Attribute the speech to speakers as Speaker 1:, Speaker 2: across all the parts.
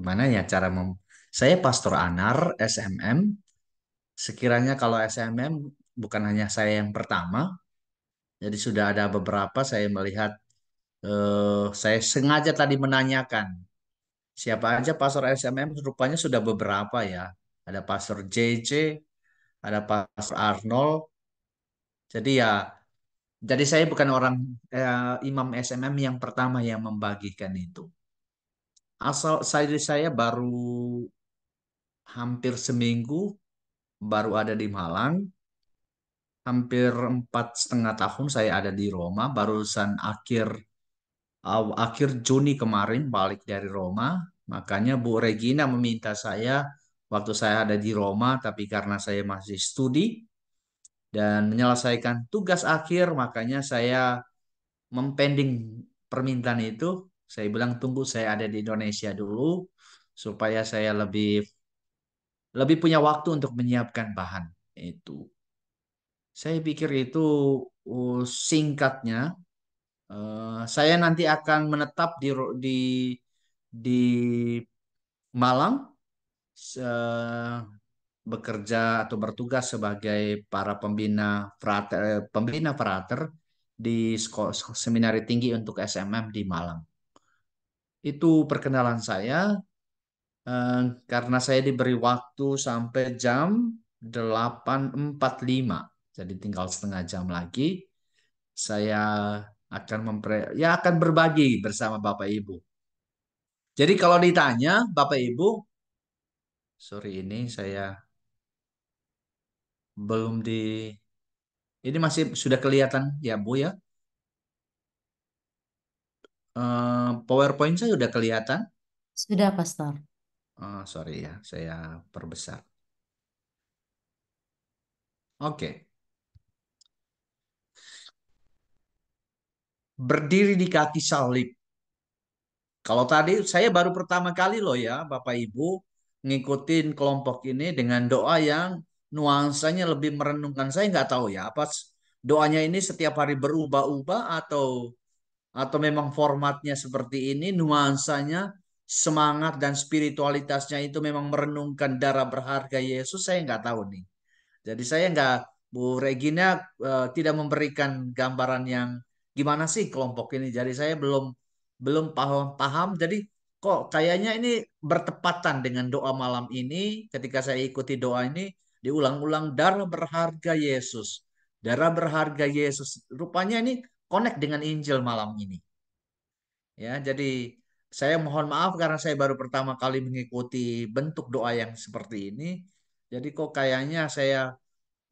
Speaker 1: Gimana ya cara saya Pastor Anar SMM. Sekiranya kalau SMM bukan hanya saya yang pertama, jadi sudah ada beberapa saya melihat saya sengaja tadi menanyakan siapa aja Pastor SMM rupanya sudah beberapa ya. Ada Pastor JJ, ada Pastor Arnold. Jadi ya, jadi saya bukan orang imam SMM yang pertama yang membagikan itu. Asal saya baru hampir seminggu baru ada di Malang. Hampir 4,5 tahun saya ada di Roma. Barusan akhir Juni kemarin balik dari Roma. Makanya Bu Regina meminta saya waktu saya ada di Roma, tapi karena saya masih studi dan menyelesaikan tugas akhir, makanya saya mempending permintaan itu. Saya bilang tunggu saya ada di Indonesia dulu supaya saya lebih lebih punya waktu untuk menyiapkan bahan itu. Saya pikir itu singkatnya. Saya nanti akan menetap di Malang, bekerja atau bertugas sebagai para pembina frater di seminari tinggi untuk SMM di Malang. Itu perkenalan saya. eh, karena saya diberi waktu sampai jam 8.45, jadi tinggal setengah jam lagi. Saya akan berbagi bersama Bapak Ibu. Jadi kalau ditanya Bapak Ibu, sorry ini saya belum di, ini masih sudah kelihatan ya Bu ya. PowerPoint saya sudah kelihatan.
Speaker 2: Sudah, Pastor.
Speaker 1: Sorry ya, saya perbesar. Oke, berdiri di kaki salib. Kalau tadi saya baru pertama kali loh ya, Bapak Ibu, ngikutin kelompok ini dengan doa yang nuansanya lebih merenungkan. Saya nggak tahu ya, apa doanya ini setiap hari berubah-ubah atau memang formatnya seperti ini, nuansanya, semangat dan spiritualitasnya itu memang merenungkan darah berharga Yesus. Saya nggak tahu nih. Jadi saya nggak, Bu Regina tidak memberikan gambaran yang gimana sih kelompok ini. Jadi saya belum belum paham. Jadi kok kayaknya ini bertepatan dengan doa malam ini. Ketika saya ikuti doa ini diulang-ulang darah berharga Yesus, darah berharga Yesus. Rupanya ini connect dengan Injil malam ini. Ya, jadi saya mohon maaf karena saya baru pertama kali mengikuti bentuk doa yang seperti ini. Jadi kok kayaknya saya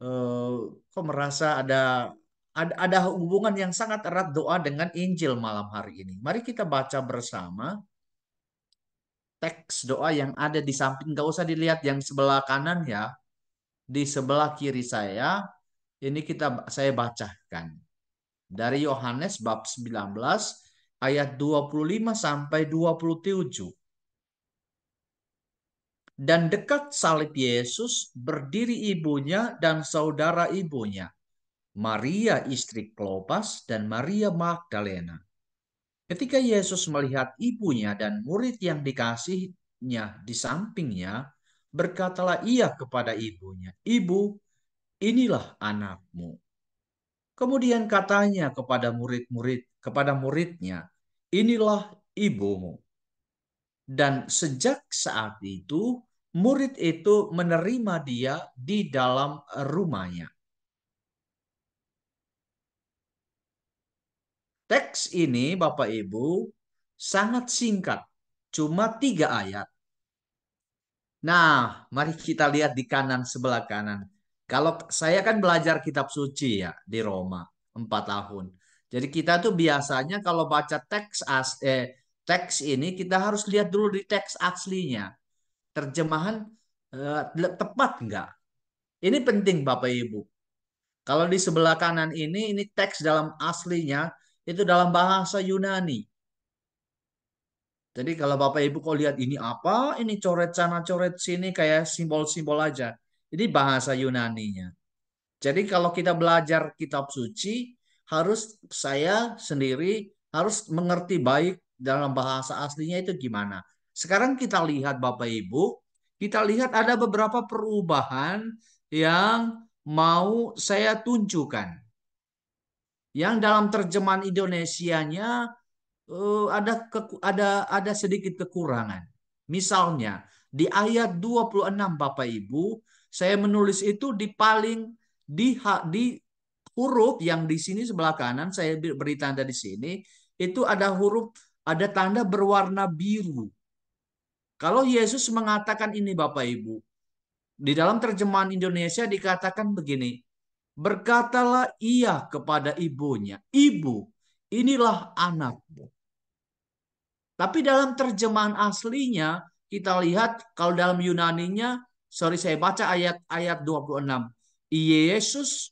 Speaker 1: eh, kok merasa ada hubungan yang sangat erat doa dengan Injil malam hari ini. Mari kita baca bersama teks doa yang ada di samping. Gak usah dilihat yang sebelah kanan ya, di sebelah kiri saya. Ini saya bacakan dari Yohanes bab 19 ayat 25 sampai 27. Dan dekat salib Yesus berdiri ibunya dan saudara ibunya, Maria istri Klopas dan Maria Magdalena. Ketika Yesus melihat ibunya dan murid yang dikasihnya di sampingnya, berkatalah ia kepada ibunya, "Ibu, inilah anakmu." Kemudian katanya kepada muridnya, "Inilah ibumu." Dan sejak saat itu, murid itu menerima dia di dalam rumahnya. Teks ini, Bapak Ibu, sangat singkat, cuma 3 ayat. Nah, mari kita lihat di kanan sebelah kanan. Kalau saya kan belajar kitab suci ya di Roma 4 tahun. Jadi kita tuh biasanya kalau baca teks ini kita harus lihat dulu di teks aslinya. Terjemahan tepat nggak? Ini penting Bapak Ibu. Kalau di sebelah kanan ini teks dalam aslinya itu dalam bahasa Yunani. Jadi kalau Bapak Ibu kok lihat ini apa, ini coret sana coret sini kayak simbol-simbol aja. Ini bahasa Yunaninya. Jadi kalau kita belajar kitab suci, harus saya sendiri harus mengerti baik dalam bahasa aslinya itu gimana. Sekarang kita lihat Bapak Ibu, kita lihat ada beberapa perubahan yang mau saya tunjukkan. Yang dalam terjemahan Indonesianya ada sedikit kekurangan. Misalnya di ayat 26 Bapak Ibu, saya menulis itu di paling di huruf yang di sini sebelah kanan saya beri tanda di sini, itu ada tanda berwarna biru. Kalau Yesus mengatakan ini Bapak Ibu, di dalam terjemahan Indonesia dikatakan begini, berkatalah ia kepada ibunya, ibu, inilah anakmu. Tapi dalam terjemahan aslinya, kita lihat kalau dalam Yunaninya, sorry saya baca ayat 26. Yesus,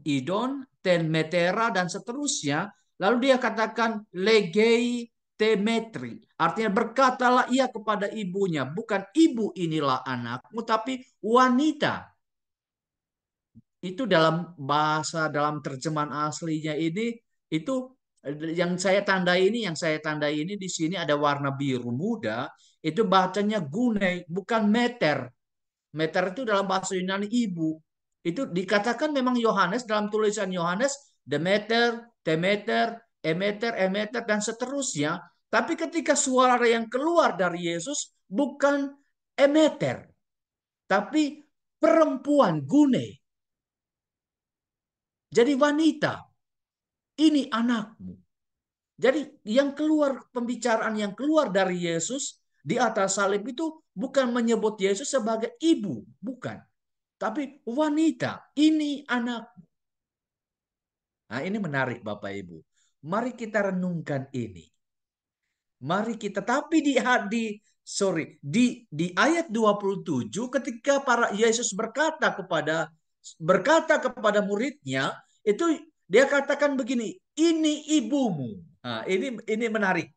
Speaker 1: idon, ten metera, dan seterusnya. Lalu dia katakan legei temetri. Artinya berkatalah ia kepada ibunya. Bukan ibu inilah anakmu, tapi wanita. Itu dalam bahasa, dalam terjemahan aslinya ini, itu yang saya tandai ini di sini ada warna biru muda, itu bacanya gune, bukan meter. Meter itu dalam bahasa Yunani ibu. Itu dikatakan memang Yohanes dalam tulisan Yohanes Demeter, Temeter, Emeter, Emeter dan seterusnya. Tapi ketika suara yang keluar dari Yesus bukan Emeter, tapi perempuan gune. Jadi wanita, ini anakmu. Jadi yang keluar, pembicaraan yang keluar dari Yesus di atas salib itu bukan menyebut Yesus sebagai ibu, bukan. Tapi wanita, ini anak. Nah ini menarik Bapak Ibu. Mari kita renungkan ini. Mari kita, tapi di ayat 27 ketika para Yesus berkata kepada muridnya, itu dia katakan begini, ini ibumu. Nah, ini menarik.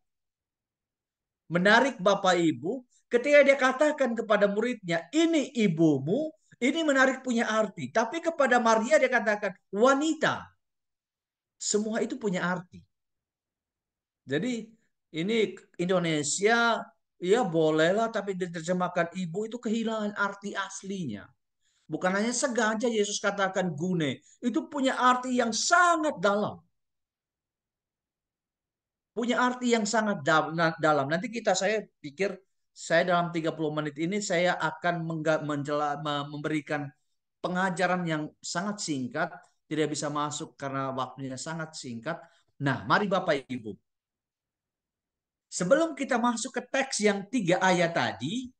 Speaker 1: Menarik Bapak Ibu, ketika dia katakan kepada muridnya, ini ibumu, ini menarik punya arti. Tapi kepada Maria dia katakan, wanita. Semua itu punya arti. Jadi ini Indonesia, ya bolehlah, tapi diterjemahkan ibu itu kehilangan arti aslinya. Bukan hanya sengaja Yesus katakan gune, itu punya arti yang sangat dalam. Punya arti yang sangat dalam. Nanti saya pikir saya dalam 30 menit ini saya akan memberikan pengajaran yang sangat singkat, tidak bisa masuk karena waktunya sangat singkat. Nah, mari Bapak Ibu. Sebelum kita masuk ke teks yang 3 ayat tadi,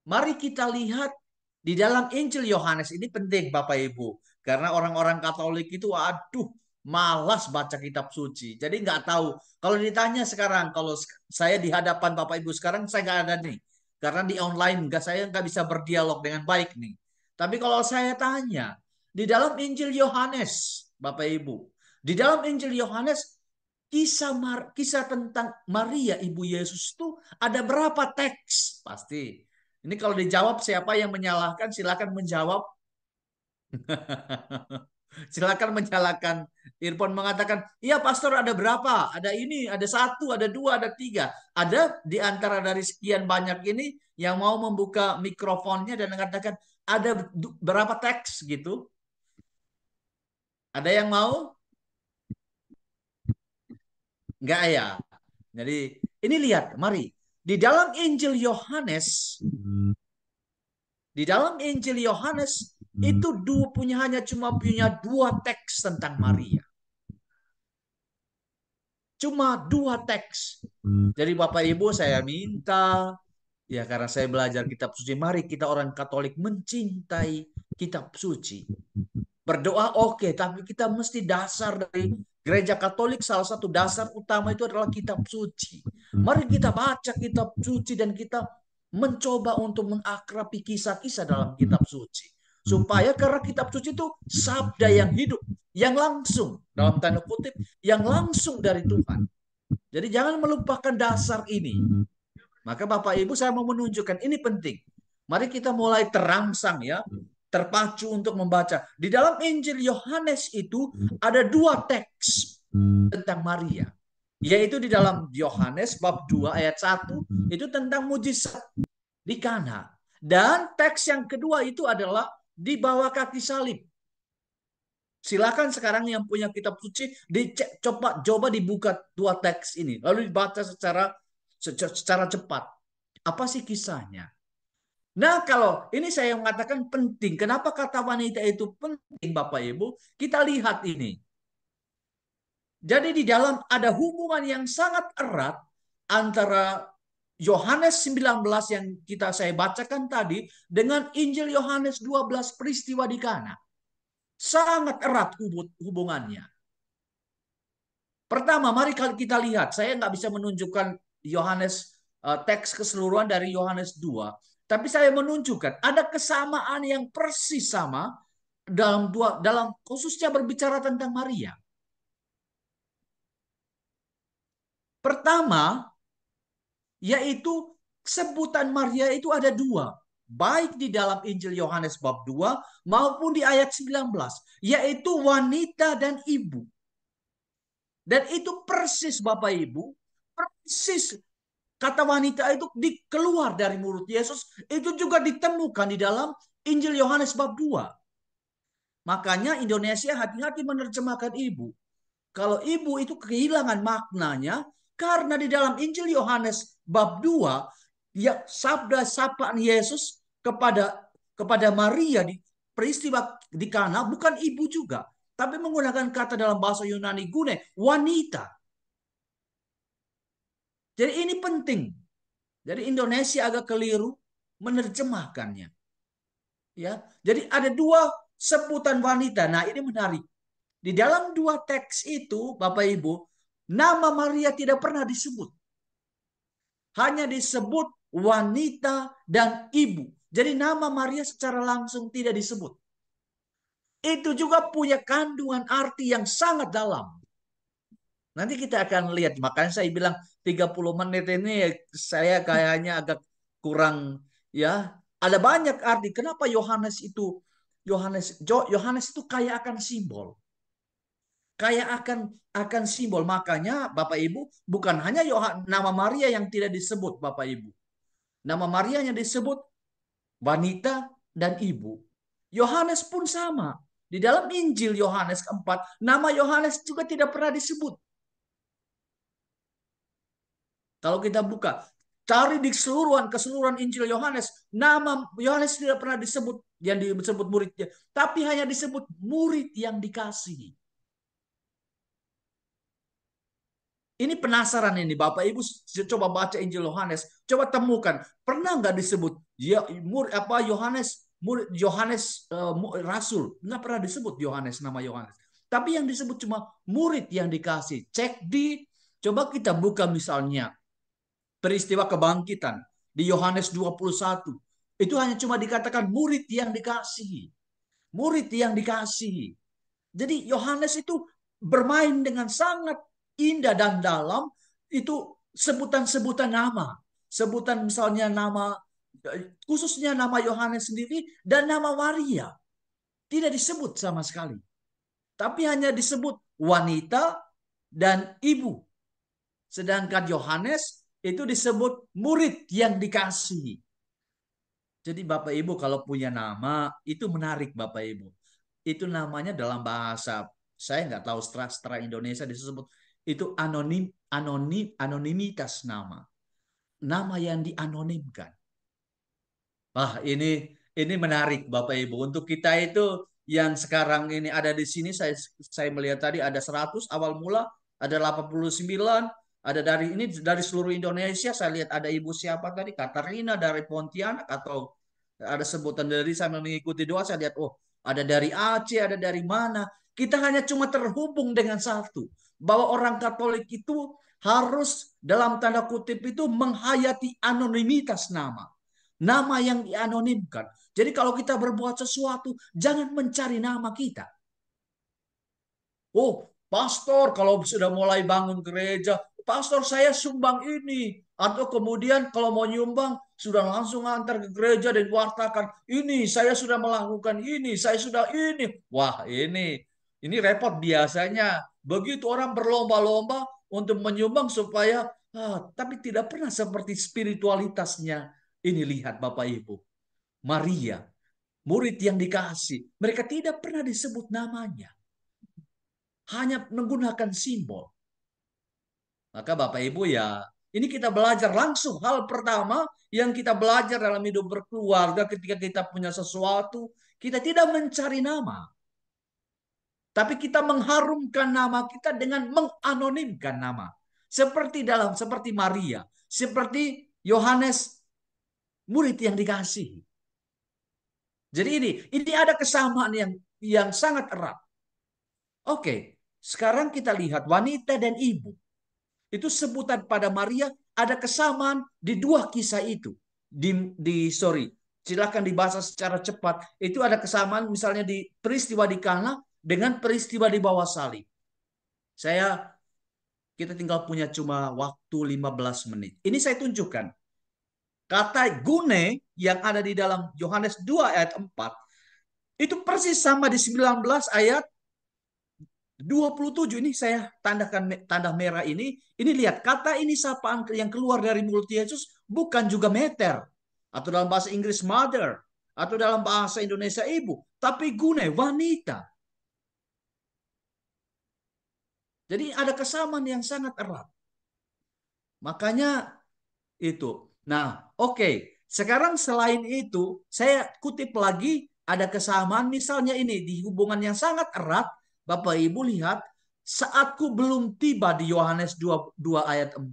Speaker 1: mari kita lihat di dalam Injil Yohanes. Ini penting Bapak Ibu. Karena orang-orang Katolik itu aduh malas baca kitab suci. Jadi nggak tahu. Kalau ditanya sekarang, kalau saya di hadapan Bapak Ibu sekarang saya nggak ada nih. Karena di online saya nggak bisa berdialog dengan baik nih. Tapi kalau saya tanya, di dalam Injil Yohanes, Bapak Ibu, di dalam Injil Yohanes kisah tentang Maria ibu Yesus itu ada berapa teks? Pasti. Ini kalau dijawab siapa yang menyalahkan silakan menjawab. Silakan menyalahkan. Irfan mengatakan, iya pastor ada berapa? Ada ini, ada satu, ada dua, ada tiga. Ada di antara dari sekian banyak ini yang mau membuka mikrofonnya dan mengatakan ada berapa teks gitu? Ada yang mau? Enggak ya? Jadi ini lihat, mari. Di dalam Injil Yohanes, di dalam Injil Yohanes itu cuma punya 2 teks tentang Maria. Cuma 2 teks. Jadi Bapak Ibu saya minta, ya karena saya belajar kitab suci, mari kita orang Katolik mencintai kitab suci. Berdoa oke, tapi kita mesti dasar dari gereja Katolik, salah satu dasar utama itu adalah kitab suci. Mari kita baca kitab suci dan kita mencoba untuk mengakrabi kisah-kisah dalam kitab suci. Supaya karena kitab suci itu sabda yang hidup, yang langsung, dalam tanda kutip, yang langsung dari Tuhan. Jadi jangan melupakan dasar ini. Maka Bapak Ibu saya mau menunjukkan ini penting. Mari kita mulai terangsang ya, terpacu untuk membaca. Di dalam Injil Yohanes itu ada 2 teks tentang Maria. Yaitu di dalam Yohanes bab 2 ayat 1 itu tentang mujizat di Kana. Dan teks yang kedua itu adalah di bawah kaki salib. Silakan sekarang yang punya kitab suci dicek, coba dibuka dua teks ini lalu dibaca secara cepat. Apa sih kisahnya? Nah, kalau ini saya mengatakan penting. Kenapa kata wanita itu penting, Bapak Ibu? Kita lihat ini. Jadi di dalam ada hubungan yang sangat erat antara Yohanes 19 yang saya bacakan tadi dengan Injil Yohanes 12 peristiwa di Kana. Sangat erat hubungannya. Pertama, mari kita lihat. Saya nggak bisa menunjukkan Yohanes teks keseluruhan dari Yohanes 2, tapi saya menunjukkan ada kesamaan yang persis sama dalam khususnya berbicara tentang Maria. Pertama, yaitu sebutan Maria itu ada dua. Baik di dalam Injil Yohanes bab 2 maupun di ayat 19. Yaitu wanita dan ibu. Dan itu persis Bapak Ibu. Persis kata wanita itu keluar dari mulut Yesus. Itu juga ditemukan di dalam Injil Yohanes bab 2. Makanya Indonesia hati-hati menerjemahkan ibu. Kalau ibu itu kehilangan maknanya karena di dalam Injil Yohanes bab 2 ya sabda sapaan Yesus kepada Maria di peristiwa di Kana bukan ibu juga, tapi menggunakan kata dalam bahasa Yunani gune wanita. Jadi ini penting. Jadi Indonesia agak keliru menerjemahkannya. Ya, jadi ada dua sebutan wanita. Nah, ini menarik. Di dalam dua teks itu, Bapak Ibu, nama Maria tidak pernah disebut. Hanya disebut wanita dan ibu. Jadi nama Maria secara langsung tidak disebut. Itu juga punya kandungan arti yang sangat dalam. Nanti kita akan lihat. Makanya saya bilang 30 menit ini saya kayaknya agak kurang ya. Ada banyak arti. Kenapa Yohanes itu kaya akan simbol. Kaya akan simbol. Makanya Bapak Ibu bukan hanya nama Maria yang tidak disebut Bapak Ibu. Nama Maria yang disebut wanita dan ibu. Yohanes pun sama. Di dalam Injil Yohanes keempat, nama Yohanes juga tidak pernah disebut. Kalau kita buka, cari di keseluruhan Injil Yohanes, nama Yohanes tidak pernah disebut yang disebut muridnya, tapi hanya disebut murid yang dikasihi. Ini penasaran ini Bapak Ibu coba baca Injil Yohanes, coba temukan pernah nggak disebut ya Yohanes Rasul, nggak pernah disebut Yohanes nama Yohanes. Tapi yang disebut cuma murid yang dikasih. Coba kita buka misalnya peristiwa kebangkitan di Yohanes 21. Itu hanya cuma dikatakan murid yang dikasihi. Murid yang dikasihi. Jadi Yohanes itu bermain dengan sangat indah dan dalam itu sebutan-sebutan nama. Sebutan misalnya khususnya nama Yohanes sendiri dan nama Maria. Tidak disebut sama sekali. Tapi hanya disebut wanita dan ibu. Sedangkan Yohanes itu disebut murid yang dikasihi. Jadi Bapak Ibu kalau punya nama itu menarik Bapak Ibu. Itu namanya dalam bahasa saya nggak tahu secara Indonesia disebut itu anonimitas nama. Nama yang dianonimkan. Wah, ini menarik Bapak Ibu. Untuk kita itu yang sekarang ini ada di sini saya melihat tadi ada 100 awal mula, ada 89, ada dari seluruh Indonesia. Saya lihat ada ibu siapa tadi? Katarina dari Pontianak atau ada sebutan dari sambil mengikuti doa saya lihat ada dari Aceh, ada dari mana. Kita hanya cuma terhubung dengan satu, bahwa orang Katolik itu harus dalam tanda kutip itu menghayati anonimitas nama. Nama yang dianonimkan. Jadi kalau kita berbuat sesuatu, jangan mencari nama kita. Oh, pastor kalau sudah mulai bangun gereja, pastor saya sumbang ini. Atau kemudian kalau mau nyumbang, sudah langsung antar ke gereja dan wartakan, ini saya sudah melakukan ini, saya sudah ini. Wah ini repot biasanya. Begitu orang berlomba-lomba, untuk menyumbang supaya tapi tidak pernah seperti spiritualitasnya. Ini lihat Bapak Ibu, Maria, murid yang dikasih, mereka tidak pernah disebut namanya, hanya menggunakan simbol. Maka Bapak Ibu ya, ini kita belajar langsung. Hal pertama yang kita belajar dalam hidup berkeluarga ketika kita punya sesuatu, kita tidak mencari nama. Tapi kita mengharumkan nama kita dengan menganonimkan nama. Seperti Maria, seperti Yohanes, murid yang dikasihi. Jadi ini ada kesamaan yang sangat erat. Oke, sekarang kita lihat wanita dan ibu. Itu sebutan pada Maria ada kesamaan di dua kisah itu. Sorry, silakan dibaca secara cepat. Itu ada kesamaan misalnya di peristiwa di Kana dengan peristiwa di bawah salib. Kita tinggal punya cuma waktu 15 menit. Ini saya tunjukkan. Kata gune yang ada di dalam Yohanes 2 ayat 4 itu persis sama di 19 ayat 27. Ini saya tandakan tanda merah ini. Ini lihat, kata ini sapaan yang keluar dari mulut Yesus bukan juga meter. Atau dalam bahasa Inggris mother. Atau dalam bahasa Indonesia ibu. Tapi gune, wanita. Jadi ada kesamaan yang sangat erat. Makanya itu. Nah, oke. Sekarang selain itu, saya kutip lagi ada kesamaan misalnya ini di hubungan yang sangat erat. Bapak Ibu lihat, saatku belum tiba di Yohanes 2 ayat 4.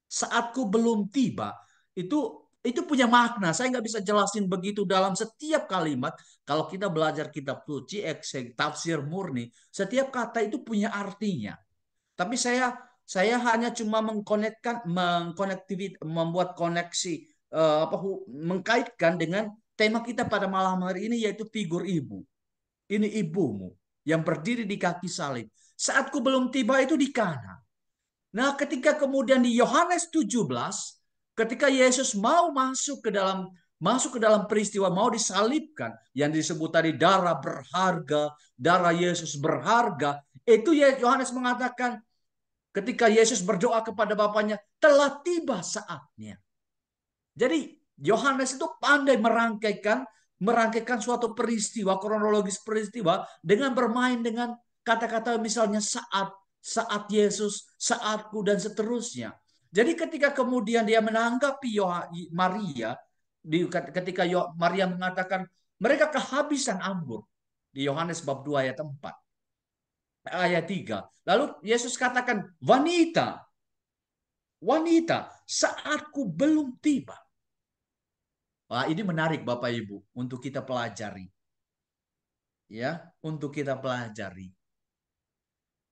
Speaker 1: Saatku belum tiba, itu punya makna. Saya nggak bisa jelasin begitu dalam setiap kalimat. Kalau kita belajar kitab suci, tafsir murni, setiap kata itu punya artinya. Tapi saya hanya cuma membuat koneksi mengkaitkan dengan tema kita pada malam hari ini yaitu figur ibu. Ini ibumu yang berdiri di kaki salib. Saatku belum tiba itu di Kana. Nah, ketika kemudian di Yohanes 17, ketika Yesus mau masuk ke dalam peristiwa mau disalibkan yang disebut tadi darah berharga, darah Yesus berharga, itu Yohanes mengatakan ketika Yesus berdoa kepada Bapaknya, telah tiba saatnya. Jadi Yohanes itu pandai merangkaikan suatu peristiwa, kronologis peristiwa dengan bermain dengan kata-kata misalnya saat Yesus, saatku dan seterusnya. Jadi ketika kemudian dia menanggapi Maria, ketika Maria mengatakan mereka kehabisan anggur di Yohanes bab 2 ayat 4 ayat 3. Lalu Yesus katakan, wanita, wanita, saatku belum tiba. Wah, ini menarik Bapak Ibu untuk kita pelajari. Ya, untuk kita pelajari.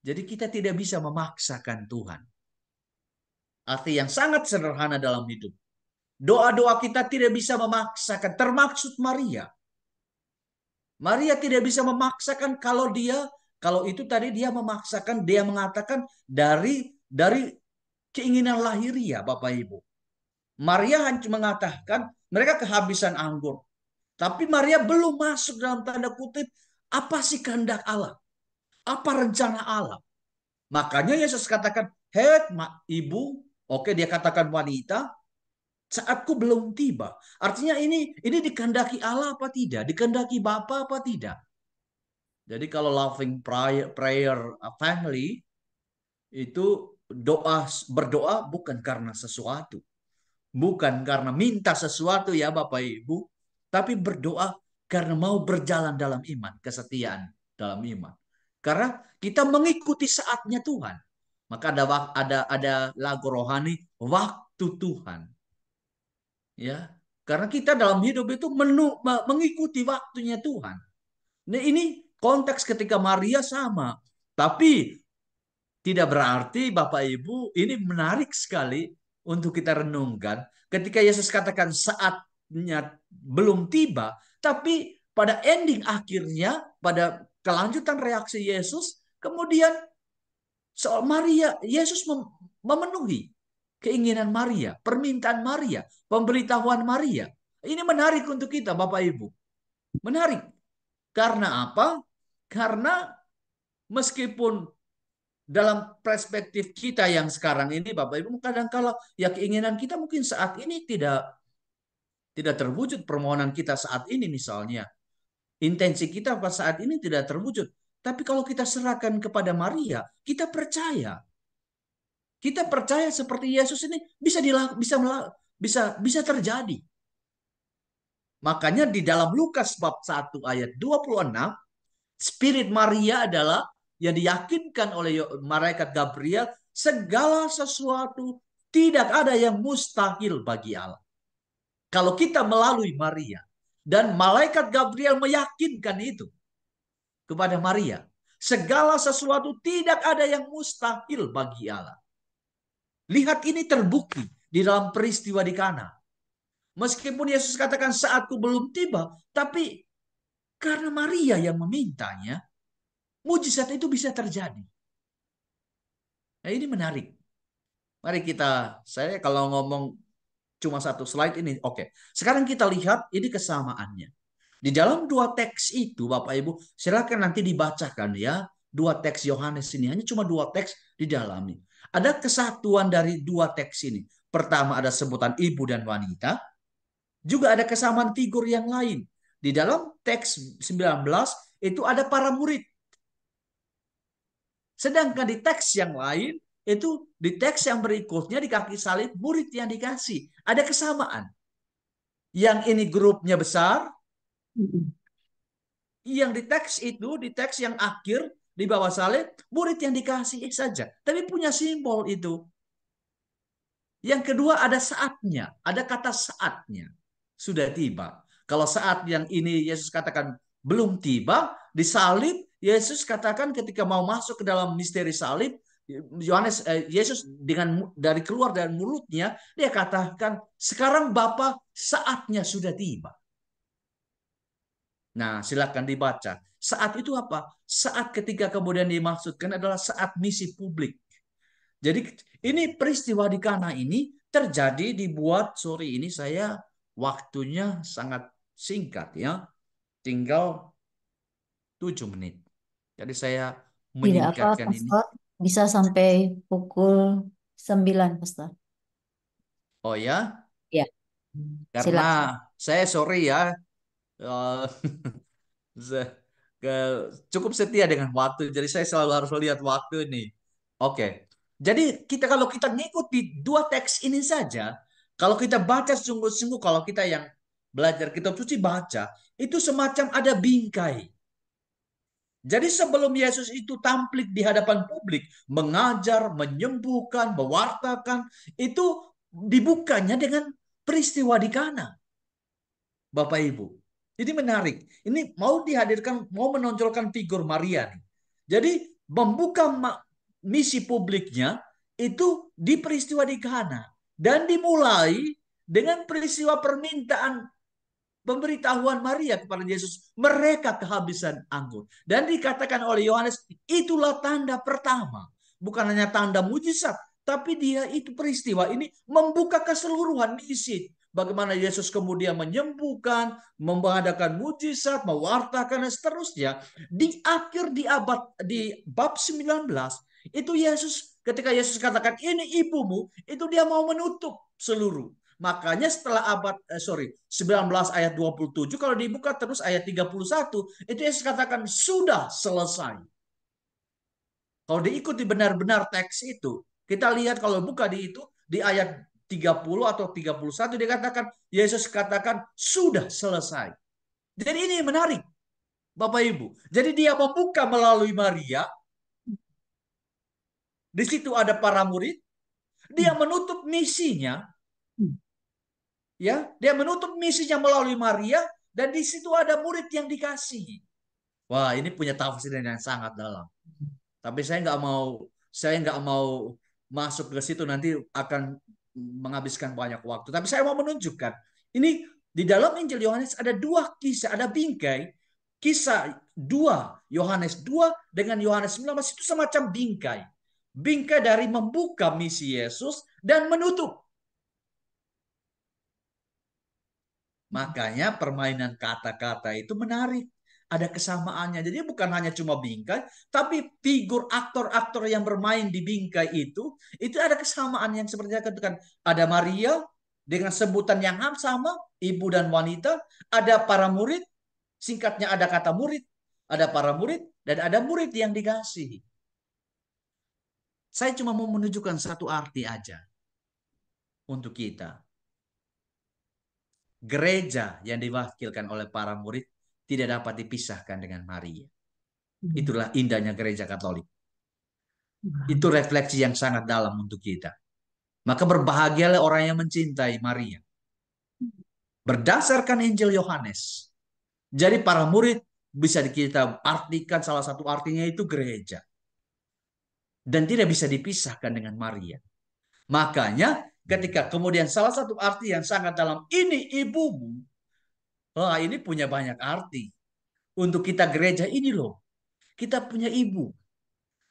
Speaker 1: Jadi kita tidak bisa memaksakan Tuhan. Arti yang sangat sederhana dalam hidup. Doa-doa kita tidak bisa memaksakan, termaksud Maria. Maria tidak bisa memaksakan kalau itu tadi dia memaksakan, dia mengatakan dari keinginan lahiriah Bapak Ibu. Maria hanya mengatakan mereka kehabisan anggur. Tapi Maria belum masuk dalam tanda kutip apa sih kehendak Allah? Apa rencana Allah? Makanya Yesus katakan, "Hei, ibu," oke dia katakan wanita, saatku belum tiba. Artinya ini dikehendaki Allah apa tidak? Dikehendaki Bapa apa tidak? Jadi kalau loving prayer family itu berdoa bukan karena sesuatu. Bukan karena minta sesuatu ya Bapak Ibu, tapi berdoa karena mau berjalan dalam iman, kesetiaan dalam iman. Karena kita mengikuti saatnya Tuhan. Maka ada lagu rohani waktu Tuhan. Ya, karena kita dalam hidup itu mengikuti waktunya Tuhan. Nah, ini konteks ketika Maria sama, tapi tidak berarti Bapak Ibu ini menarik sekali untuk kita renungkan. Ketika Yesus katakan saatnya belum tiba, tapi pada ending akhirnya, pada kelanjutan reaksi Yesus, kemudian soal Maria, Yesus memenuhi keinginan Maria, permintaan Maria, pemberitahuan Maria. Ini menarik untuk kita Bapak Ibu. Menarik. Karena apa? Karena meskipun dalam perspektif kita yang sekarang ini, Bapak Ibu, kadang kala ya keinginan kita mungkin saat ini tidak terwujud, permohonan kita saat ini misalnya. Intensi kita pada saat ini tidak terwujud. Tapi kalau kita serahkan kepada Maria, kita percaya. Kita percaya seperti Yesus ini bisa terjadi. Makanya di dalam Lukas bab 1 ayat 26, Spirit Maria adalah yang diyakinkan oleh malaikat Gabriel, segala sesuatu tidak ada yang mustahil bagi Allah. Kalau kita melalui Maria dan malaikat Gabriel meyakinkan itu kepada Maria, segala sesuatu tidak ada yang mustahil bagi Allah. Lihat ini terbukti di dalam peristiwa di Kana. Meskipun Yesus katakan saatku belum tiba, tapi karena Maria yang memintanya, mujizat itu bisa terjadi. Nah, ini menarik. Mari saya kalau ngomong cuma satu slide ini, oke. Sekarang kita lihat ini kesamaannya. Di dalam dua teks itu, Bapak Ibu, silakan nanti dibacakan ya. Dua teks Yohanes ini, hanya cuma dua teks di dalamnya. Ada kesatuan dari dua teks ini. Pertama ada sebutan ibu dan wanita. Juga ada kesamaan figur yang lain. Di dalam teks 19 itu ada para murid. Sedangkan di teks yang lain, itu di teks yang berikutnya di kaki salib, murid yang dikasih. Ada kesamaan. Yang ini grupnya besar, yang di teks itu, di teks yang akhir, di bawah salib, murid yang dikasih saja. Tapi punya simbol itu. Yang kedua ada saatnya, ada kata saatnya. Sudah tiba. Kalau saat yang ini Yesus katakan belum tiba, di salib, Yesus katakan ketika mau masuk ke dalam misteri salib, Yesus dengan dari keluar dari mulutnya, dia katakan, sekarang Bapa saatnya sudah tiba. Nah, silakan dibaca. Saat itu apa? Saat ketika kemudian dimaksudkan adalah saat misi publik. Jadi ini peristiwa di Kana ini terjadi dibuat sore ini saya waktunya sangat singkat ya. Tinggal 7 menit. Jadi saya
Speaker 2: Tidak apa,
Speaker 1: menyingkatkan ini.
Speaker 2: Pastor. Bisa sampai pukul 9, Pastor.
Speaker 1: Oh ya,
Speaker 2: Ya,
Speaker 1: karena
Speaker 2: silakan.
Speaker 1: saya sorry ya, eh, cukup setia dengan waktu. Jadi saya selalu harus melihat waktu ini. Oke. Jadi kalau kita ngikuti dua teks ini saja, kalau kita baca sungguh-sungguh, kalau kita yang belajar kitab suci baca, itu semacam ada bingkai. Jadi sebelum Yesus itu tampil di hadapan publik, mengajar, menyembuhkan, mewartakan, itu dibukanya dengan peristiwa di Kana. Bapak Ibu. Jadi menarik. Ini mau dihadirkan, mau menonjolkan figur Maria nih. Jadi membuka misi publiknya itu di peristiwa di Kana. Dan dimulai dengan peristiwa permintaan pemberitahuan Maria kepada Yesus. Mereka kehabisan anggur. Dan dikatakan oleh Yohanes, itulah tanda pertama. Bukan hanya tanda mujizat, tapi dia itu peristiwa ini membuka keseluruhan misi. Bagaimana Yesus kemudian menyembuhkan, mengadakan mujizat, mewartakan dan seterusnya. Di akhir di bab 19 itu ketika Yesus katakan ini ibumu, itu dia mau menutup seluruh. Makanya setelah 19 ayat 27 kalau dibuka terus ayat 31 itu Yesus katakan sudah selesai. Kalau diikuti benar-benar teks itu, kita lihat kalau buka di itu di ayat 30 atau 31 dikatakan Yesus katakan sudah selesai. Jadi ini menarik Bapak Ibu. Jadi dia membuka melalui Maria, di situ ada para murid, dia menutup misinya, ya, dia menutup misinya melalui Maria dan di situ ada murid yang dikasih. Wah, ini punya tafsiran yang sangat dalam. Tapi saya nggak mau masuk ke situ nanti akan menghabiskan banyak waktu. Tapi saya mau menunjukkan ini di dalam Injil Yohanes ada dua kisah, ada bingkai. Kisah dua Yohanes 2 dengan Yohanes 19 itu semacam bingkai. Bingkai dari membuka misi Yesus dan menutup. Makanya permainan kata-kata itu menarik. ada kesamaannya. Jadi bukan hanya cuma bingkai, tapi figur aktor-aktor yang bermain di bingkai itu ada kesamaan yang seperti saya katakan. Ada Maria dengan sebutan yang sama, ibu dan wanita. Ada para murid, singkatnya ada kata murid. Ada para murid dan ada murid yang dikasihi. Saya cuma mau menunjukkan satu arti aja untuk kita. Gereja yang diwakilkan oleh para murid tidak dapat dipisahkan dengan Maria. Itulah indahnya gereja Katolik. Itu refleksi yang sangat dalam untuk kita. Maka berbahagialah orang yang mencintai Maria. Berdasarkan Injil Yohanes. Jadi para murid bisa kita artikan, salah satu artinya itu gereja. Dan tidak bisa dipisahkan dengan Maria. Makanya ketika kemudian salah satu arti yang sangat dalam, ini ibumu. Wah, ini punya banyak arti. Untuk kita gereja ini loh. Kita punya ibu.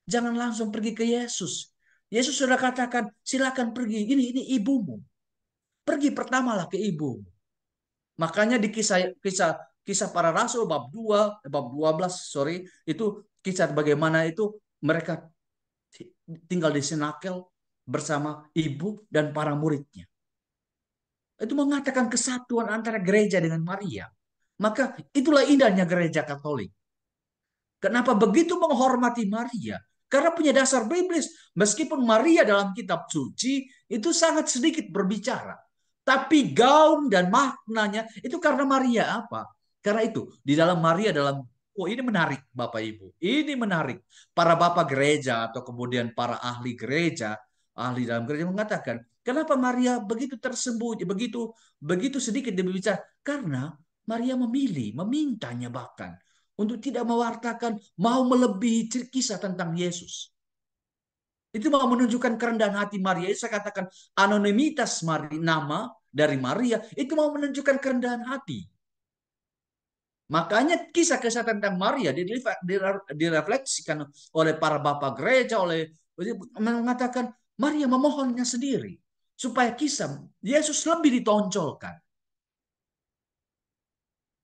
Speaker 1: Jangan langsung pergi ke Yesus. Yesus sudah katakan, silakan pergi. Ini ibumu. Pergi pertamalah ke ibumu. Makanya di kisah kisah para rasul bab 12, sorry, itu kisah bagaimana itu mereka tinggal di Senakel bersama ibu dan para muridnya. Itu mengatakan kesatuan antara gereja dengan Maria. Maka itulah indahnya gereja Katolik. Kenapa begitu menghormati Maria? Karena punya dasar biblis. Meskipun Maria dalam kitab suci itu sangat sedikit berbicara. Tapi gaung dan maknanya itu karena Maria apa? Karena itu di dalam Maria dalam, oh ini menarik Bapak Ibu. Ini menarik. Para bapak gereja atau kemudian para ahli gereja, ahli dalam gereja mengatakan, kenapa Maria begitu tersembunyi, begitu begitu sedikit berbicara? Karena Maria memilih, memintanya bahkan untuk tidak mewartakan, mau melebihi kisah tentang Yesus. Itu mau menunjukkan kerendahan hati Maria. Saya katakan anonimitas nama dari Maria itu mau menunjukkan kerendahan hati. Makanya kisah-kisah tentang Maria direfleksikan oleh para bapak gereja, oleh mengatakan Maria memohonnya sendiri supaya kisah Yesus lebih ditonjolkan.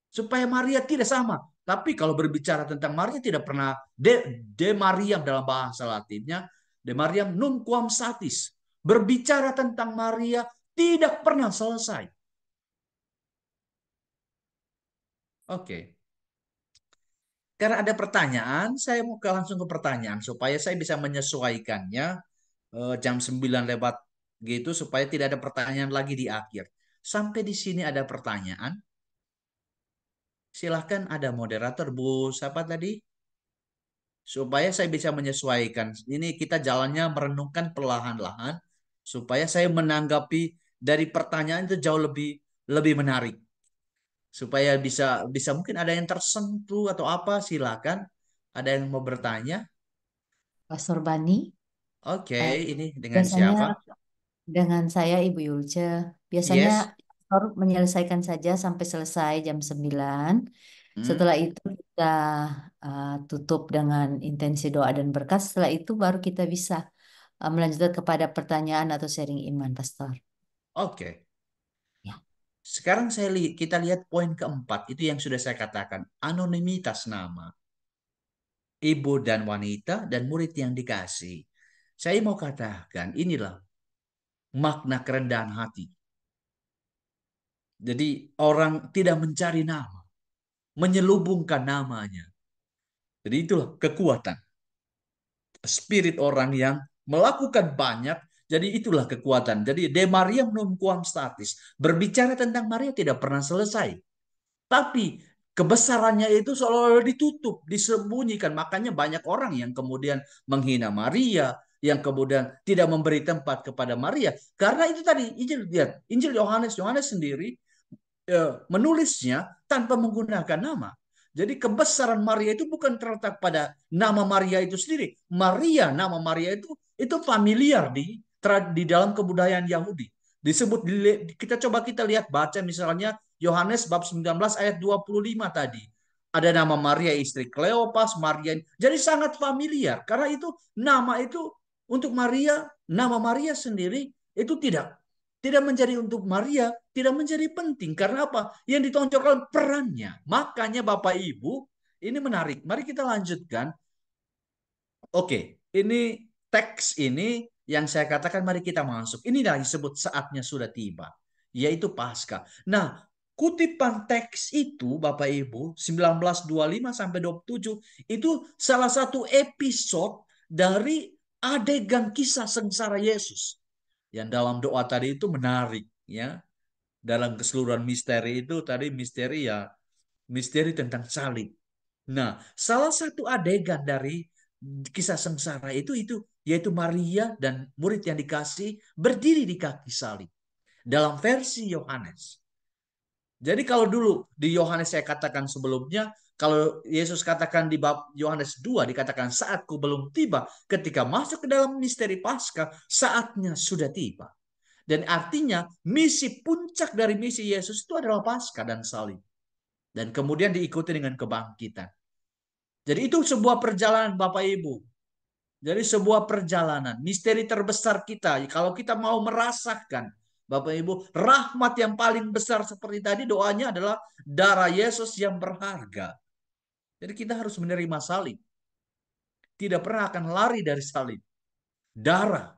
Speaker 1: Supaya Maria tidak sama. Tapi kalau berbicara tentang Maria tidak pernah de Mariam dalam bahasa Latinnya, de Mariam non quam satis. Berbicara tentang Maria tidak pernah selesai. Oke. Karena ada pertanyaan, saya mau langsung ke pertanyaan supaya saya bisa menyesuaikannya jam 9 lewat gitu supaya tidak ada pertanyaan lagi di akhir. Sampai di sini ada pertanyaan. Silahkan ada moderator Bu, siapa tadi? Supaya saya bisa menyesuaikan. Ini kita jalannya merenungkan perlahan-lahan supaya saya menanggapi dari pertanyaan itu jauh lebih lebih menarik. Supaya bisa bisa mungkin ada yang tersentuh atau apa, silakan. Ada yang mau bertanya?
Speaker 2: Pastor Bani,
Speaker 1: Oke,
Speaker 2: eh,
Speaker 1: ini dengan
Speaker 2: biasanya
Speaker 1: siapa?
Speaker 2: dengan saya Ibu Yulce, biasanya
Speaker 1: Yes.
Speaker 2: pastor menyelesaikan saja sampai selesai jam 9.
Speaker 1: Hmm,
Speaker 2: Setelah itu kita tutup dengan intensi doa dan berkat. Setelah itu baru kita bisa melanjutkan kepada pertanyaan atau sharing iman, Pastor.
Speaker 1: oke.
Speaker 2: Ya.
Speaker 1: Sekarang kita lihat poin keempat itu yang sudah saya katakan, anonimitas nama, ibu dan wanita dan murid yang dikasih. Saya mau katakan inilah makna kerendahan hati. Jadi orang tidak mencari nama, menyelubungkan namanya. Jadi itulah kekuatan. Spirit orang yang melakukan banyak, jadi itulah kekuatan. Jadi De Maria non quam statis. Berbicara tentang Maria tidak pernah selesai. Tapi kebesarannya itu seolah-olah ditutup, disembunyikan. Makanya banyak orang yang kemudian menghina Maria, yang kemudian tidak memberi tempat kepada Maria. Karena itu tadi, Injil lihat, Injil Yohanes, Yohanes sendiri menulisnya tanpa menggunakan nama. Jadi kebesaran Maria itu bukan terletak pada nama Maria itu sendiri. Nama Maria itu familiar di dalam kebudayaan Yahudi. Disebut kita lihat baca misalnya Yohanes bab 19 ayat 25 tadi. Ada nama Maria istri Kleopas, Maria. Jadi sangat familiar karena itu nama itu untuk Maria, nama Maria sendiri itu tidak menjadi untuk Maria, tidak menjadi penting. Karena apa? Yang ditonjolkan perannya. Makanya Bapak Ibu, Ini menarik. Mari kita lanjutkan. Oke, ini teks ini yang saya katakan mari kita masuk. Ini yang disebut saatnya sudah tiba, yaitu Paskah. Nah, kutipan teks itu Bapak Ibu 19:25 sampai 27 itu salah satu episode dari adegan kisah sengsara Yesus. Yang dalam doa tadi itu menarik ya. Dalam keseluruhan misteri itu tadi misteri ya misteri tentang salib. Nah, salah satu adegan dari kisah sengsara itu yaitu Maria dan murid yang dikasih berdiri di kaki salib dalam versi Yohanes. Jadi kalau dulu di Yohanes saya katakan sebelumnya, kalau Yesus katakan di bab Yohanes 2 dikatakan saatku belum tiba, ketika masuk ke dalam misteri Paskah, saatnya sudah tiba. Dan artinya misi puncak dari misi Yesus itu adalah Paskah dan salib. Dan kemudian diikuti dengan kebangkitan. Jadi itu sebuah perjalanan Bapak Ibu. Jadi sebuah perjalanan, misteri terbesar kita. Kalau kita mau merasakan, Bapak Ibu, rahmat yang paling besar seperti tadi doanya adalah darah Yesus yang berharga. Jadi kita harus menerima salib. Tidak pernah akan lari dari salib. Darah.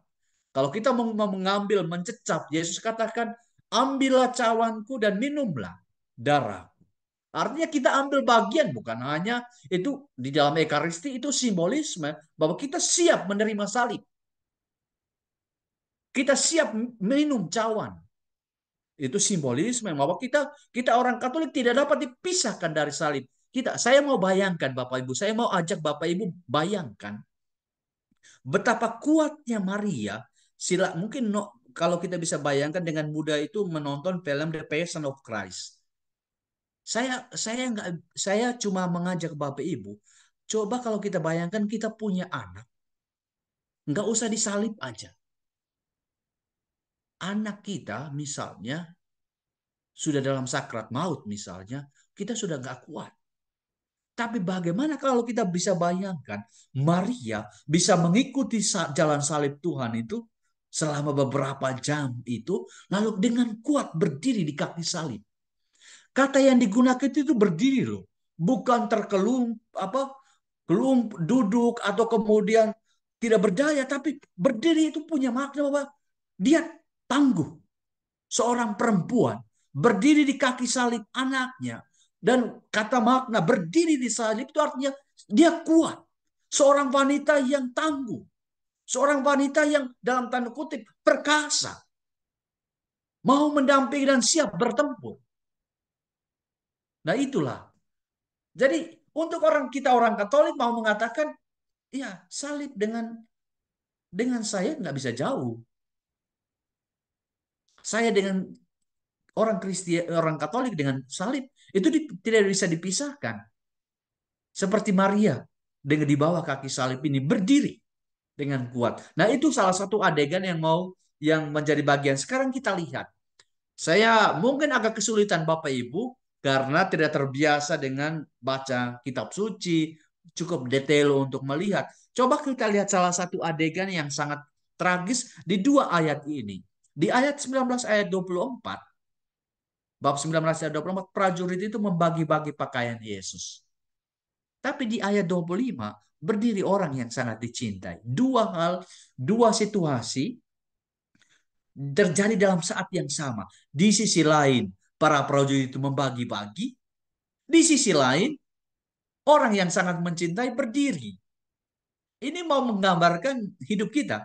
Speaker 1: Kalau kita mau mengambil, mencecap, Yesus katakan, ambillah cawanku dan minumlah darah. Artinya kita ambil bagian, bukan hanya itu di dalam Ekaristi itu simbolisme bahwa kita siap menerima salib. Kita siap minum cawan. Itu simbolisme bahwa kita orang Katolik tidak dapat dipisahkan dari salib. Saya mau bayangkan Bapak Ibu, saya mau ajak Bapak Ibu bayangkan betapa kuatnya Maria. Mungkin kalau kita bisa bayangkan dengan mudah itu menonton film The Passion of Christ. Saya cuma mengajak Bapak Ibu, coba kalau kita bayangkan kita punya anak, nggak usah disalib aja. Anak kita misalnya sudah dalam sakrat maut misalnya, kita sudah nggak kuat. Tapi bagaimana kalau kita bisa bayangkan Maria bisa mengikuti jalan salib Tuhan itu selama beberapa jam itu, lalu dengan kuat berdiri di kaki salib. Kata yang digunakan itu berdiri loh, bukan terkelum apa kelum duduk atau kemudian tidak berdaya, tapi berdiri itu punya makna bahwa dia tangguh. Seorang perempuan berdiri di kaki salib anaknya. Dan kata makna berdiri di salib itu artinya dia kuat. Seorang wanita yang tangguh. Seorang wanita yang dalam tanda kutip perkasa. Mau mendampingi dan siap bertempur. Nah itulah. Jadi untuk orang Katolik mau mengatakan, ya salib dengan saya nggak bisa jauh. Saya dengan orang Kristen, orang Katolik dengan salib itu tidak bisa dipisahkan. Seperti Maria dengan di bawah kaki salib ini berdiri dengan kuat. Nah, itu salah satu adegan yang menjadi bagian. Sekarang kita lihat. Saya mungkin agak kesulitan Bapak Ibu karena tidak terbiasa dengan baca kitab suci, cukup detail untuk melihat. Coba kita lihat salah satu adegan yang sangat tragis di dua ayat ini. Di ayat 19 ayat 24, bab 19 ayat 24, prajurit itu membagi-bagi pakaian Yesus. Tapi di ayat 25 berdiri orang yang sangat dicintai. Dua hal, dua situasi terjadi dalam saat yang sama. Di sisi lain, para prajurit itu membagi-bagi. Di sisi lain, orang yang sangat mencintai berdiri. Ini mau menggambarkan hidup kita.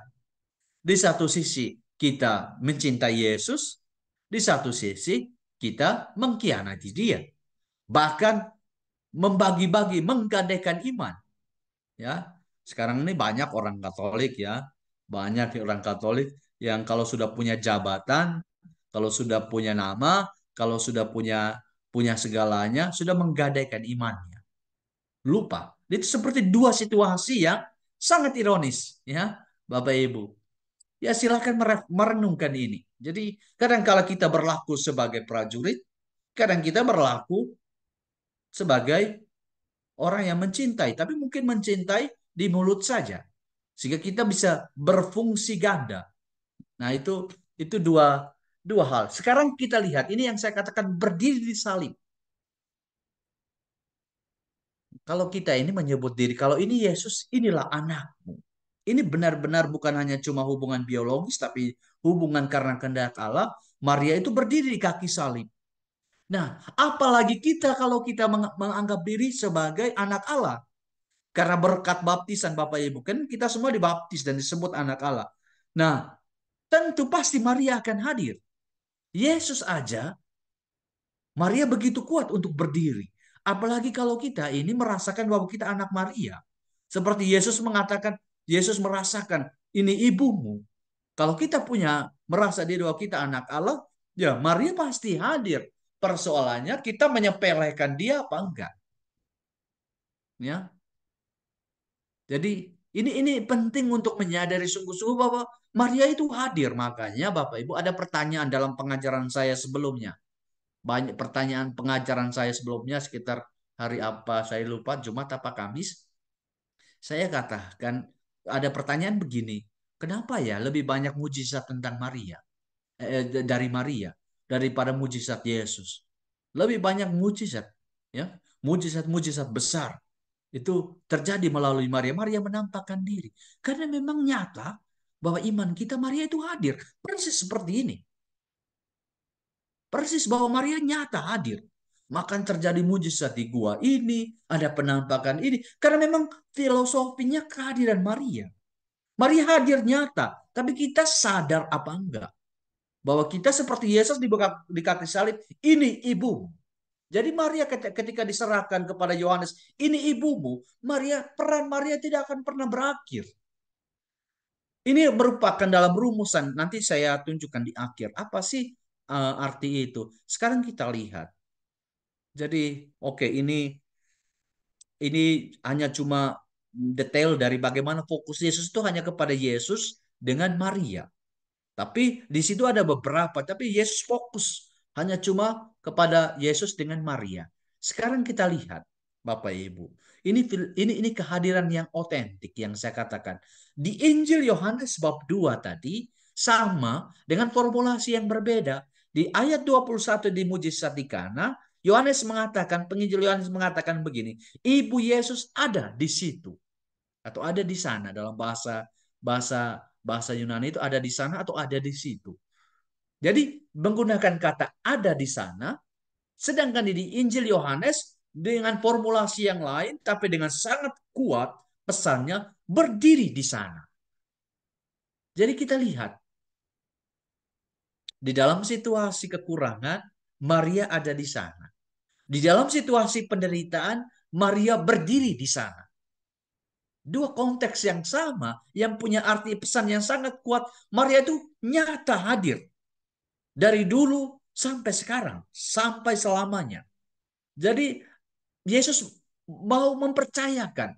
Speaker 1: Di satu sisi kita mencintai Yesus, di satu sisi kita mengkhianati dia. Bahkan membagi-bagi, menggadaikan iman. Ya, sekarang ini banyak orang Katolik ya, banyak orang Katolik yang kalau sudah punya jabatan, kalau sudah punya nama, kalau sudah punya punya segalanya, sudah menggadaikan imannya. Lupa. Itu seperti dua situasi yang sangat ironis, ya, Bapak Ibu. Ya silakan merenungkan ini. Jadi kadang kala kita berlaku sebagai prajurit, kadang kita berlaku sebagai orang yang mencintai, tapi mungkin mencintai di mulut saja. Sehingga kita bisa berfungsi ganda. Nah, itu dua hal. Sekarang kita lihat ini yang saya katakan berdiri di salib. Kalau kita ini menyebut diri, kalau ini Yesus, inilah anakmu. Ini benar-benar bukan hanya cuma hubungan biologis, tapi hubungan karena kehendak Allah. Maria itu berdiri di kaki salib. Nah, apalagi kita kalau kita menganggap diri sebagai anak Allah. Karena berkat baptisan Bapak Ibu, kan kita semua dibaptis dan disebut anak Allah. Nah, tentu pasti Maria akan hadir. Yesus aja, Maria begitu kuat untuk berdiri. Apalagi kalau kita ini merasakan bahwa kita anak Maria. Seperti Yesus mengatakan, Yesus merasakan, ini ibumu. Kalau kita punya merasa diri bahwa kita anak Allah, ya Maria pasti hadir. Persoalannya kita menyepelekan dia apa enggak? Ya, jadi ini penting untuk menyadari sungguh-sungguh bahwa Maria itu hadir. Makanya Bapak Ibu ada pertanyaan dalam pengajaran saya sebelumnya. Banyak pertanyaan pengajaran saya sebelumnya sekitar hari apa saya lupa, Jumat apa Kamis. Saya katakan ada pertanyaan begini. Kenapa ya lebih banyak mujizat tentang Maria dari Maria daripada mujizat Yesus? Lebih banyak mujizat, ya, mujizat-mujizat besar itu terjadi melalui Maria. Maria menampakkan diri. Karena memang nyata bahwa iman kita Maria itu hadir. Persis seperti ini. Persis bahwa Maria nyata hadir. Maka terjadi mujizat di gua ini, ada penampakan ini. Karena memang filosofinya kehadiran Maria. Maria hadir nyata, tapi kita sadar apa enggak? Bahwa kita seperti Yesus di kaki salib, ini ibu. Jadi Maria ketika diserahkan kepada Yohanes, ini ibumu, peran Maria tidak akan pernah berakhir. Ini merupakan dalam rumusan, nanti saya tunjukkan di akhir. Apa sih arti itu? Sekarang kita lihat. Jadi, oke, ini hanya cuma detail dari bagaimana fokus Yesus itu hanya kepada Yesus dengan Maria. Tapi di situ ada beberapa, tapi Yesus fokus hanya cuma kepada Yesus dengan Maria. Sekarang kita lihat, Bapak Ibu, ini kehadiran yang otentik yang saya katakan. Di Injil Yohanes bab 2 tadi sama dengan formulasi yang berbeda. Di ayat 21 di mujizat di Kana, Yohanes mengatakan, penginjil Yohanes mengatakan begini, Ibu Yesus ada di situ atau ada di sana dalam bahasa bahasa bahasa Yunani itu ada di sana atau ada di situ. Jadi menggunakan kata ada di sana, sedangkan di Injil Yohanes dengan formulasi yang lain tapi dengan sangat kuat pesannya berdiri di sana. Jadi kita lihat di dalam situasi kekurangan Maria ada di sana. Di dalam situasi penderitaan Maria berdiri di sana. Dua konteks yang sama, yang punya arti pesan yang sangat kuat. Maria itu nyata hadir. Dari dulu sampai sekarang. Sampai selamanya. Jadi Yesus mau mempercayakan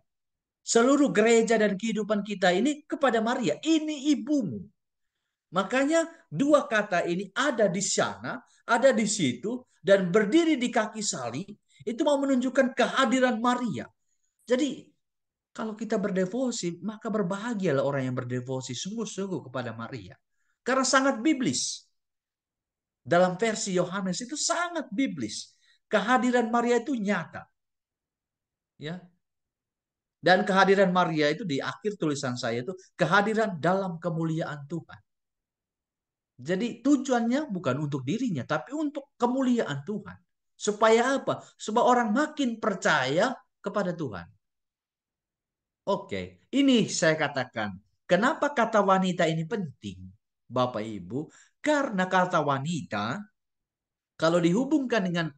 Speaker 1: seluruh gereja dan kehidupan kita ini kepada Maria. Ini ibumu. Makanya dua kata ini ada di sana, ada di situ, dan berdiri di kaki salib, itu mau menunjukkan kehadiran Maria. Jadi kalau kita berdevosi, maka berbahagialah orang yang berdevosi sungguh-sungguh kepada Maria. Karena sangat biblis. Dalam versi Yohanes itu sangat biblis. Kehadiran Maria itu nyata. Ya. Dan kehadiran Maria itu di akhir tulisan saya itu kehadiran dalam kemuliaan Tuhan. Jadi tujuannya bukan untuk dirinya, tapi untuk kemuliaan Tuhan. Supaya apa? Supaya orang makin percaya kepada Tuhan. Oke, ini saya katakan. Kenapa kata wanita ini penting, Bapak Ibu? Karena kata wanita, kalau dihubungkan dengan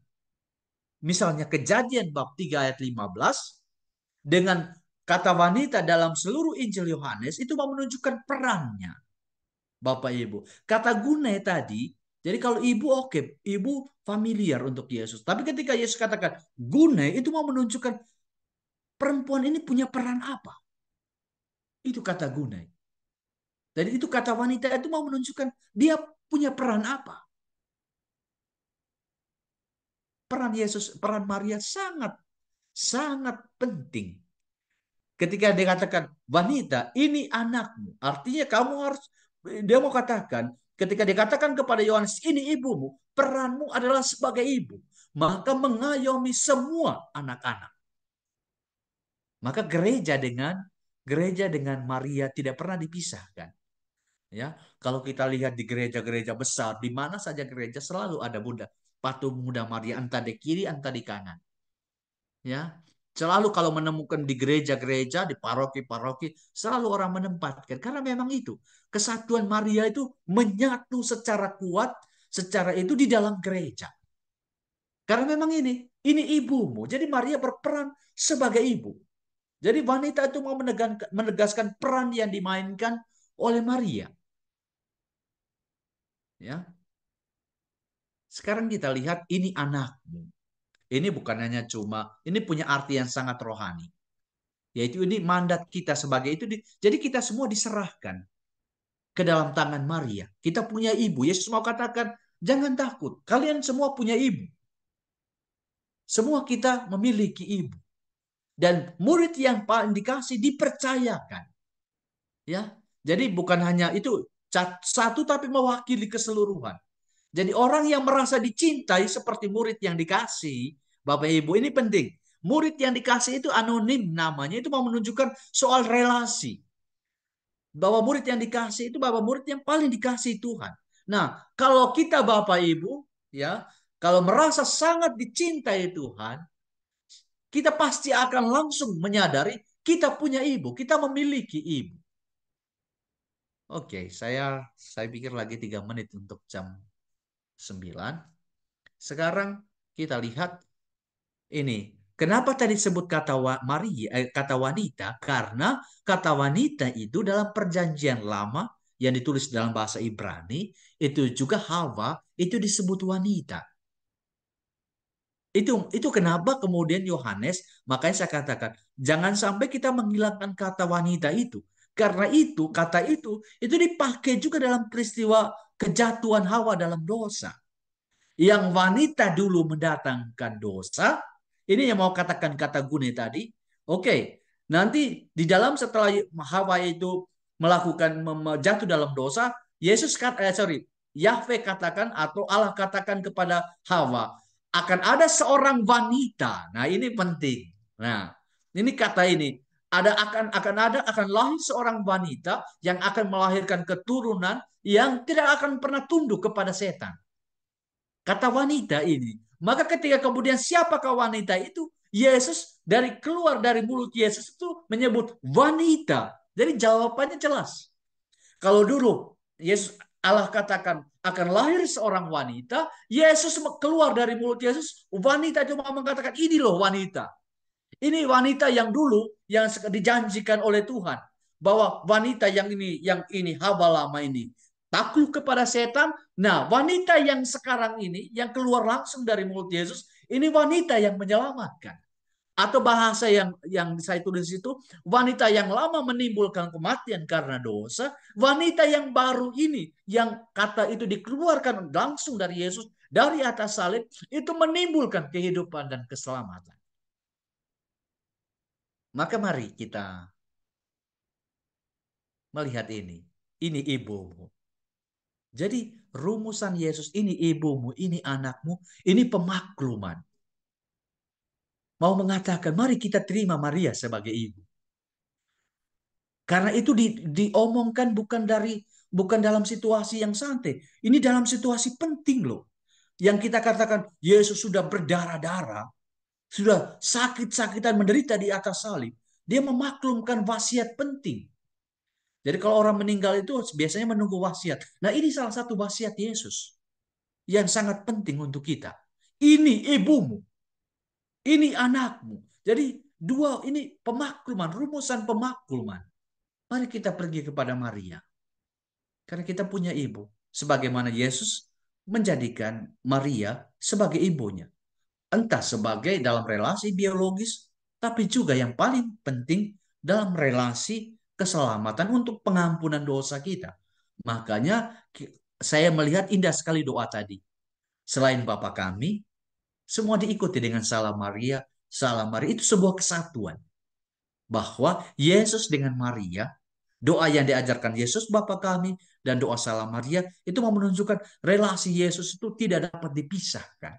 Speaker 1: misalnya Kejadian bab 3 ayat 15, dengan kata wanita dalam seluruh Injil Yohanes, itu mau menunjukkan perannya, Bapak Ibu. Kata Gune tadi, jadi kalau ibu oke, ibu familiar untuk Yesus. Tapi ketika Yesus katakan Gune, itu mau menunjukkan perempuan ini punya peran apa. Itu kata Gunai. Jadi itu kata wanita itu mau menunjukkan dia punya peran apa. Peran Yesus, peran Maria sangat sangat penting. Ketika dia katakan wanita ini anakmu, artinya kamu harus dia mau katakan ketika dikatakan kepada Yohanes ini ibumu, peranmu adalah sebagai ibu, maka mengayomi semua anak-anak. Maka gereja dengan Maria tidak pernah dipisahkan. Ya, kalau kita lihat di gereja-gereja besar, di mana saja gereja selalu ada Bunda, patung Bunda Maria entah di kiri entah di kanan. Ya, selalu kalau menemukan di gereja-gereja, di paroki-paroki, selalu orang menempatkan karena memang itu kesatuan Maria itu menyatu secara kuat, secara itu di dalam gereja. Karena memang ini ibumu. Jadi Maria berperan sebagai ibu. Jadi wanita itu mau menegaskan peran yang dimainkan oleh Maria. Ya, sekarang kita lihat ini anakmu. Ini bukan hanya ini punya arti yang sangat rohani. Yaitu ini mandat kita sebagai itu. Jadi kita semua diserahkan ke dalam tangan Maria. Kita punya ibu. Yesus mau katakan, jangan takut. Kalian semua punya ibu. Semua kita memiliki ibu. Dan murid yang paling dikasih dipercayakan. Ya, jadi bukan hanya itu satu tapi mewakili keseluruhan. Jadi orang yang merasa dicintai seperti murid yang dikasih, Bapak Ibu ini penting. Murid yang dikasih itu anonim namanya, itu mau menunjukkan soal relasi. Bahwa murid yang dikasih itu Bapak murid yang paling dikasih Tuhan. Nah, kalau kita Bapak Ibu, ya, kalau merasa sangat dicintai Tuhan, kita pasti akan langsung menyadari kita punya ibu, kita memiliki ibu. Oke, saya pikir lagi 3 menit untuk jam 9. Sekarang kita lihat ini. Kenapa tadi sebut kata Maria, kata wanita? Karena kata wanita itu dalam perjanjian lama yang ditulis dalam bahasa Ibrani, itu juga Hawa itu disebut wanita. Itu kenapa kemudian Yohanes, makanya saya katakan, jangan sampai kita menghilangkan kata wanita itu. Karena itu, kata itu dipakai juga dalam peristiwa kejatuhan Hawa dalam dosa. Yang wanita dulu mendatangkan dosa, ini yang mau katakan kata Gune tadi. Oke, nanti di dalam setelah Hawa itu melakukan jatuh dalam dosa, Yahweh katakan atau Allah katakan kepada Hawa, akan ada seorang wanita. Nah, ini penting. Nah, ini kata ini akan lahir seorang wanita yang akan melahirkan keturunan yang tidak akan pernah tunduk kepada setan. Kata wanita ini. Maka ketika kemudian siapakah wanita itu? Yesus keluar dari mulut Yesus itu menyebut wanita. Jadi jawabannya jelas. Kalau dulu Yesus Allah katakan akan lahir seorang wanita, Yesus keluar dari mulut Yesus, wanita itu mau mengatakan ini loh wanita. Ini wanita yang dulu yang dijanjikan oleh Tuhan bahwa wanita yang ini Hawa lama ini takluk kepada setan. Nah, wanita yang sekarang ini yang keluar langsung dari mulut Yesus, ini wanita yang menyelamatkan. Atau bahasa yang saya tulis itu, wanita yang lama menimbulkan kematian karena dosa, wanita yang baru ini yang kata itu dikeluarkan langsung dari Yesus dari atas salib itu menimbulkan kehidupan dan keselamatan. Maka mari kita melihat ini. Ini ibumu. Jadi rumusan Yesus ini ibumu, ini anakmu, ini pemakluman. Mau mengatakan mari kita terima Maria sebagai ibu. Karena itu diomongkan bukan dalam situasi yang santai. Ini dalam situasi penting loh. Yang kita katakan Yesus sudah berdarah-darah, sudah sakit-sakitan menderita di atas salib. Dia memaklumkan wasiat penting. Jadi kalau orang meninggal itu biasanya menunggu wasiat. Nah ini salah satu wasiat Yesus yang sangat penting untuk kita. Ini ibumu, ini anakmu. Jadi ini pemakluman, rumusan pemakluman. Mari kita pergi kepada Maria. Karena kita punya ibu. Sebagaimana Yesus menjadikan Maria sebagai ibunya. Entah sebagai dalam relasi biologis, tapi juga yang paling penting dalam relasi keselamatan untuk pengampunan dosa kita. Makanya saya melihat indah sekali doa tadi. Selain Bapa kami, semua diikuti dengan Salam Maria. Salam Maria itu sebuah kesatuan. Bahwa Yesus dengan Maria, doa yang diajarkan Yesus Bapa kami, dan doa Salam Maria, itu mau menunjukkan relasi Yesus itu tidak dapat dipisahkan.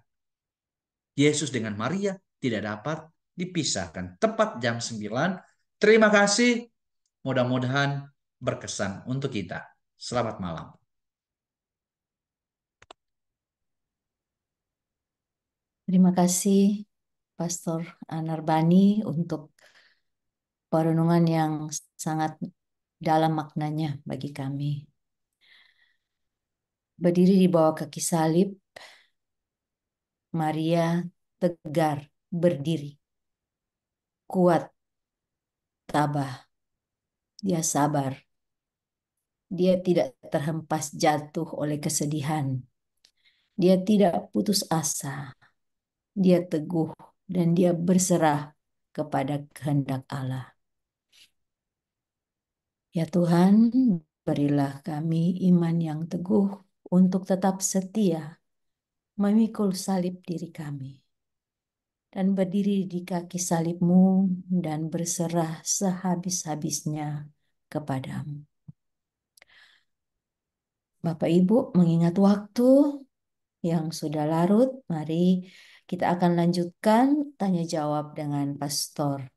Speaker 1: Yesus dengan Maria tidak dapat dipisahkan tepat jam 9. Terima kasih, mudah-mudahan berkesan untuk kita. Selamat malam.
Speaker 2: Terima kasih Pastor Anarbani untuk perenungan yang sangat dalam maknanya bagi kami. Berdiri di bawah kaki salib, Maria tegar berdiri, kuat, tabah, dia sabar, dia tidak terhempas jatuh oleh kesedihan, dia tidak putus asa, dia teguh, dan dia berserah kepada kehendak Allah. Ya Tuhan, berilah kami iman yang teguh untuk tetap setia memikul salib diri kami dan berdiri di kaki salib-Mu dan berserah sehabis-habisnya kepadamu. Bapak Ibu, mengingat waktu yang sudah larut, mari kita akan lanjutkan tanya jawab dengan Pastor